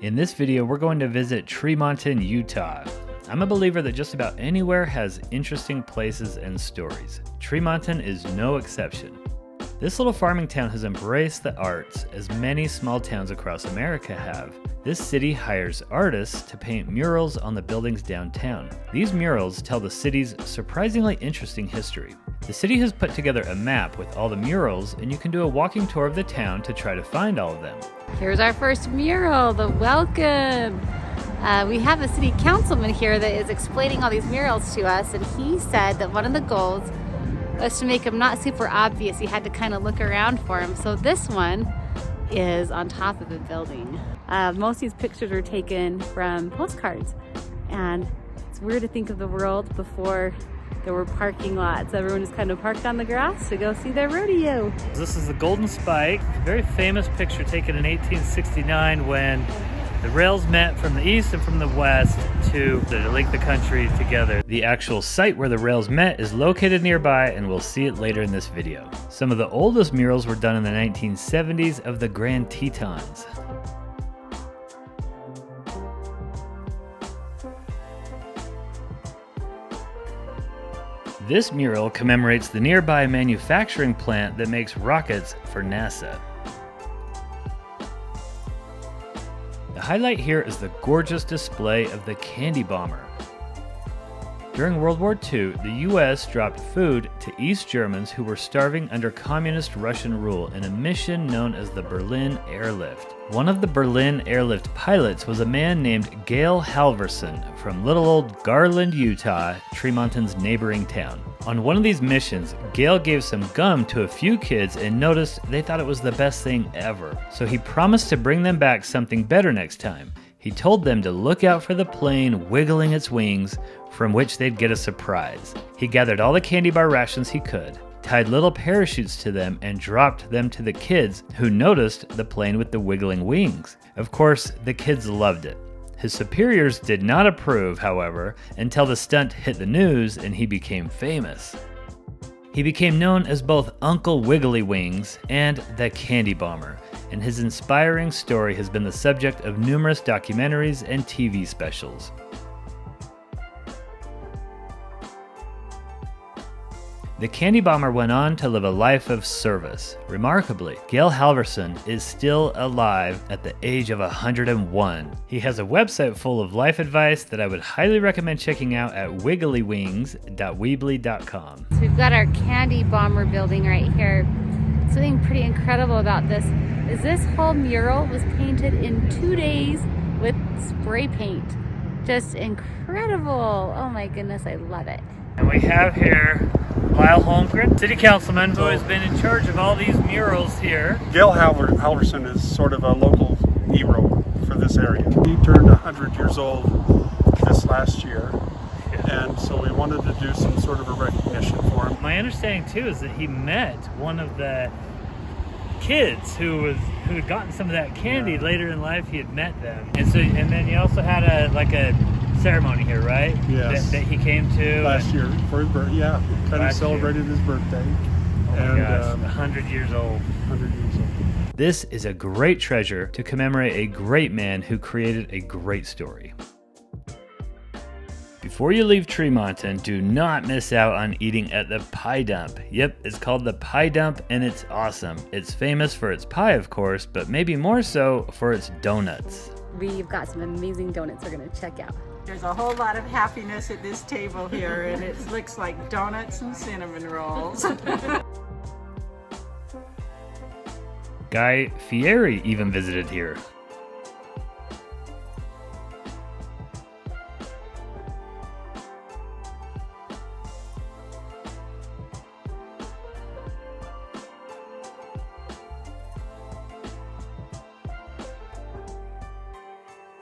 In this video, we're going to visit Tremonton, Utah. I'm a believer that just about anywhere has interesting places and stories. Tremonton is no exception. This little farming town has embraced the arts as many small towns across America have. This city hires artists to paint murals on the buildings downtown. These murals tell the city's surprisingly interesting history. The city has put together a map with all the murals, and you can do a walking tour of the town to try to find all of them. Here's our first mural, the welcome. We have a city councilman here that is explaining all these murals to us, and he said that one of the goals was to make them not super obvious. You had to kind of look around for them. So this one is on top of a building. Most of these pictures were taken from postcards, and it's weird to think of the world before there were parking lots. Everyone just kind of parked on the grass to go see their rodeo. This is the Golden Spike, a very famous picture taken in 1869 when the rails met from the east and from the west to link the country together. The actual site where the rails met is located nearby, and we'll see it later in this video. Some of the oldest murals were done in the 1970s of the Grand Tetons. This mural commemorates the nearby manufacturing plant that makes rockets for NASA. The highlight here is the gorgeous display of the candy bomber. During World War II, the US dropped food to East Germans who were starving under communist Russian rule in a mission known as the Berlin Airlift. One of the Berlin Airlift pilots was a man named Gale Halverson from little old Garland, Utah, Tremonton's neighboring town. On one of these missions, Gale gave some gum to a few kids and noticed they thought it was the best thing ever. So he promised to bring them back something better next time. He told them to look out for the plane wiggling its wings, from which they'd get a surprise. He gathered all the candy bar rations he could, tied little parachutes to them, and dropped them to the kids, who noticed the plane with the wiggling wings. Of course, the kids loved it. His superiors did not approve, however, until the stunt hit the news and he became famous. He became known as both Uncle Wiggly Wings and the Candy Bomber, and his inspiring story has been the subject of numerous documentaries and TV specials. The Candy Bomber went on to live a life of service. Remarkably, Gale Halverson is still alive at the age of 101. He has a website full of life advice that I would highly recommend checking out at wigglywings.weebly.com. So we've got our Candy Bomber building right here. Something pretty incredible about this is this whole mural was painted in 2 days with spray paint. Just incredible. Oh my goodness, I love it. And we have here Lyle Holmgren, city councilman, who has been in charge of all these murals here. Gale Halverson is sort of a local hero for this area. He turned 100 years old this last year, and so we wanted to do some sort of a recognition for him. My understanding too is that he met one of the kids who had gotten some of that candy later in life. He had met them, and then he also had a ceremony here, right? Yes. That he came to last year for his birthday. Yeah, kind of celebrated his birthday. Oh my gosh, 100 years old. 100 years old. This is a great treasure to commemorate a great man who created a great story. Before you leave Tremonton, do not miss out on eating at the Pie Dump. Yep, it's called the Pie Dump, and it's awesome. It's famous for its pie, of course, but maybe more so for its donuts. We've got some amazing donuts we're going to check out. There's a whole lot of happiness at this table here, and it looks like donuts and cinnamon rolls. Guy Fieri even visited here.